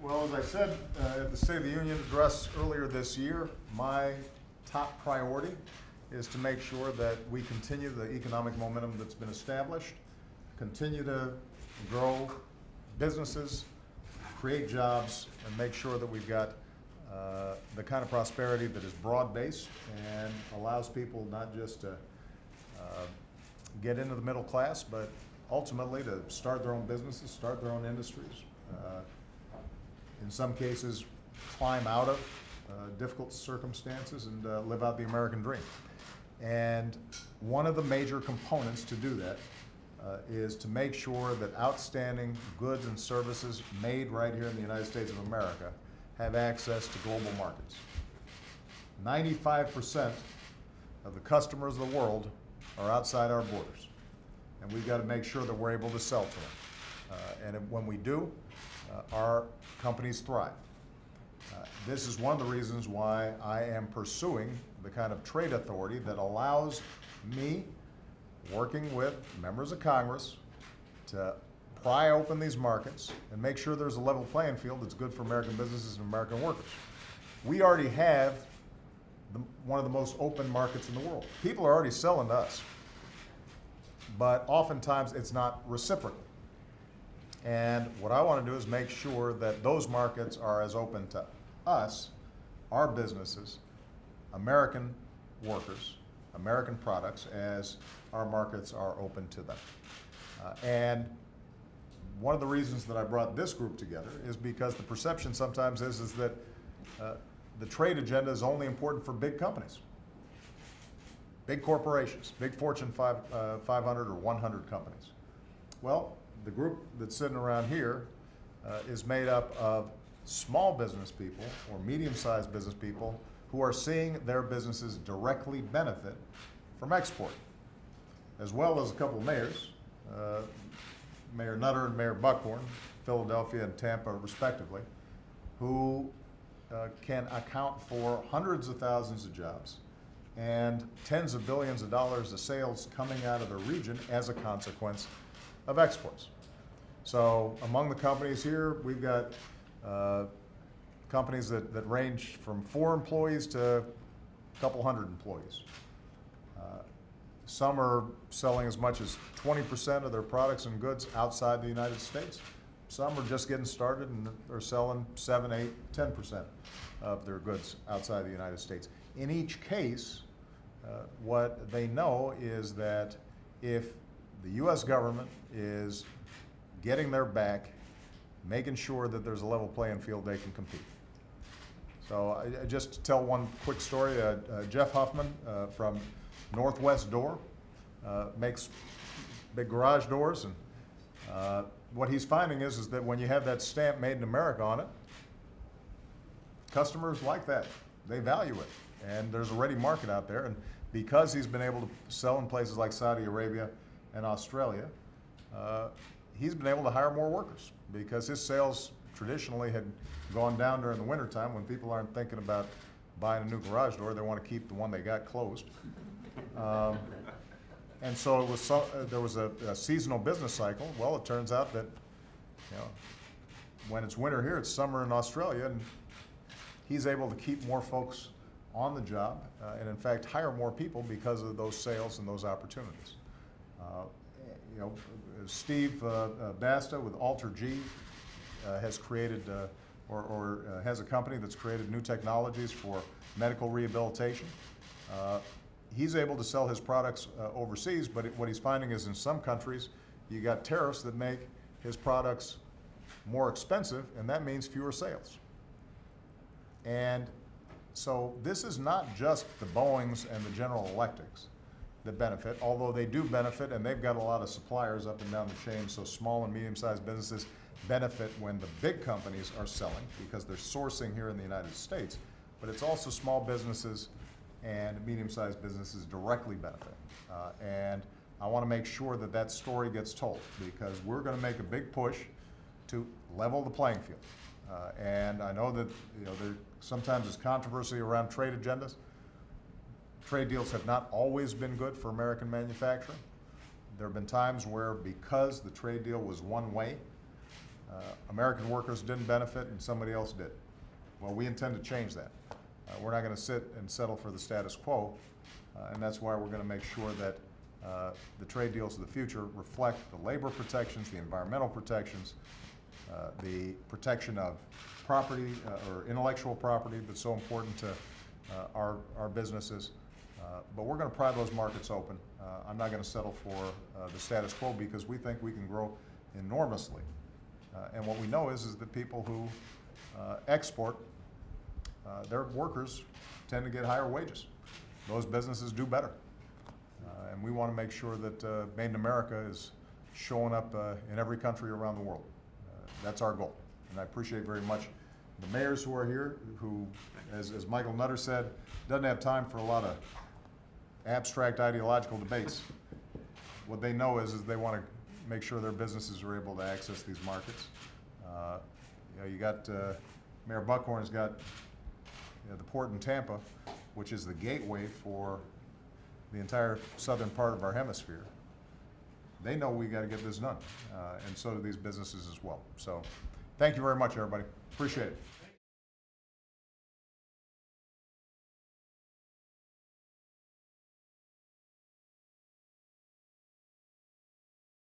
Well, as I said at the State of the Union address earlier this year, my top priority is to make sure that we continue the economic momentum that's been established, continue to grow businesses, create jobs, and make sure that we've got the kind of prosperity that is broad-based and allows people not just to get into the middle class, but ultimately to start their own businesses, start their own industries. In some cases, climb out of difficult circumstances and live out the American dream. And one of the major components to do that is to make sure that outstanding goods and services made right here in the United States of America have access to global markets. 95% of the customers of the world are outside our borders, and we've got to make sure that we're able to sell to them. And when we do, our companies thrive. This is one of the reasons why I am pursuing the kind of trade authority that allows me, working with members of Congress, to pry open these markets and make sure there's a level playing field that's good for American businesses and American workers. We already have one of the most open markets in the world. People are already selling to us, but oftentimes it's not reciprocal. And what I want to do is make sure that those markets are as open to us, our businesses, American workers, American products, as our markets are open to them. And one of the reasons that I brought this group together is because the perception sometimes is that the trade agenda is only important for big companies, big corporations, big Fortune 500 or 100 companies. Well, the group that's sitting around here is made up of small business people or medium-sized business people who are seeing their businesses directly benefit from export, as well as a couple of mayors, Mayor Nutter and Mayor Buckhorn, Philadelphia and Tampa respectively, who can account for hundreds of thousands of jobs and tens of billions of dollars of sales coming out of the region as a consequence of exports. So among the companies here, we've got companies that range from 4 employees to a couple hundred employees. Some are selling as much as 20% of their products and goods outside the United States. Some are just getting started and are selling 7, 8, 10% of their goods outside the United States. In each case, what they know is that if the U.S. government is getting their back, making sure that there's a level playing field, they can compete. So just to tell one quick story, Jeff Huffman from Northwest Door makes big garage doors, and what he's finding is that when you have that stamp Made in America on it, customers like that. They value it, and there's a ready market out there, and because he's been able to sell in places like Saudi Arabia and Australia, he's been able to hire more workers because his sales traditionally had gone down during the wintertime when people aren't thinking about buying a new garage door. They want to keep the one they got closed. And so it was there was a seasonal business cycle. Well, it turns out that when it's winter here, it's summer in Australia, and he's able to keep more folks on the job and in fact hire more people because of those sales and those opportunities. Steve Basta with Alter G has created has a company that's created new technologies for medical rehabilitation. He's able to sell his products overseas, but what he's finding is in some countries, you got tariffs that make his products more expensive, and that means fewer sales. And so this is not just the Boeings and the General Electrics that benefit, although they do benefit, and they've got a lot of suppliers up and down the chain, so small and medium-sized businesses benefit when the big companies are selling because they're sourcing here in the United States, but it's also small businesses and medium-sized businesses directly benefit. And I want to make sure that that story gets told because we're going to make a big push to level the playing field. And I know that there sometimes is controversy around trade agendas. Trade deals have not always been good for American manufacturing. There have been times where because the trade deal was one way, American workers didn't benefit and somebody else did. Well, we intend to change that. We're not going to sit and settle for the status quo, and that's why we're going to make sure that the trade deals of the future reflect the labor protections, the environmental protections, the protection of property or intellectual property that's so important to our businesses. But we're going to pry those markets open. I'm not going to settle for the status quo because we think we can grow enormously. And what we know is that people who export, their workers tend to get higher wages. Those businesses do better. And we want to make sure that Made in America is showing up in every country around the world. That's our goal. And I appreciate very much the mayors who are here, who, as Michael Nutter said, doesn't have time for a lot of abstract ideological debates. What they know is they want to make sure their businesses are able to access these markets. You got Mayor Buckhorn's got the port in Tampa, which is the gateway for the entire southern part of our hemisphere. They know we got to get this done, and so do these businesses as well. So, thank you very much, everybody. Appreciate it.